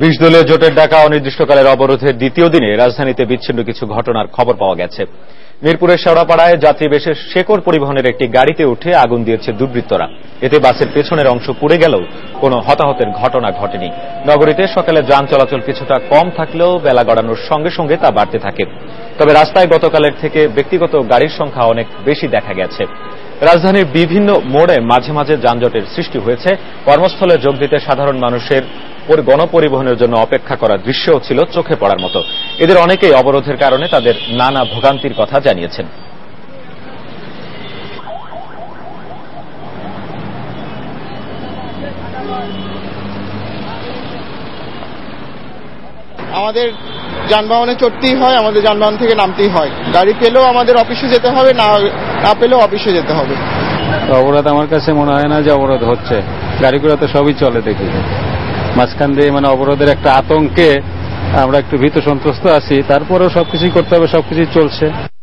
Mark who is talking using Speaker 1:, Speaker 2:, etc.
Speaker 1: 20 দলীয় জোটের ডাকা অনির্দিষ্টকালের অবরোধের দ্বিতীয় দিনে রাজধানীতে বিচ্ছিন্ন কিছু ঘটনার খবর পাওয়া গেছে। মিরপুরের শেওড়াপাড়ায় যাত্রী বিশেষ শেকড় পরিবহনের একটি গাড়িতে উঠে আগুন দিয়েছে দুর্বৃত্তরা। এতে বাসের পেছনের অংশ পুড়ে গেলেও কোনো হতাহতের ঘটনা ঘটেনি। নগরীতে সকালে যান চলাচল কিছুটা কম থাকলেও বেলা গড়ানোর সঙ্গে সঙ্গে তা বাড়তে থাকে। তবে রাস্তায় গতকালের থেকে ব্যক্তিগত গাড়ির সংখ্যা অনেক বেশি দেখা গেছে। রাজধানীর বিভিন্ন মোড়ে মাঝে মাঝে যানজটের সৃষ্টি হয়েছে। কর্মস্থলে যোগ দিতে সাধারণ মানুষের গণপরিবহনের জন্য অপেক্ষা করার দৃশ্যও ছিল চোখে পড়ার মতো। এদের অনেকেই অবরোধের কারণে তাদের নানা ভোগান্তির কথা জানিয়েছেন।
Speaker 2: আমাদের যানবাহনে চড়তেই হয়, আমাদের যানবাহন থেকে নামতেই হয়। গাড়ি পেলেও আমাদের অফিসে যেতে হবে, না পেলেও অফিসে যেতে হবে।
Speaker 3: অবরোধ আমার কাছে মনে হয় না যে অবরোধ হচ্ছে। গাড়িগুলো তো সবই চলে দেখি। মাঝখান দিয়ে অবরোধের একটা আতঙ্কে আমরা একটু ভীত সন্ত্রস্ত আছি। তারপরেও সবকিছুই করতে হবে, সবকিছুই চলছে।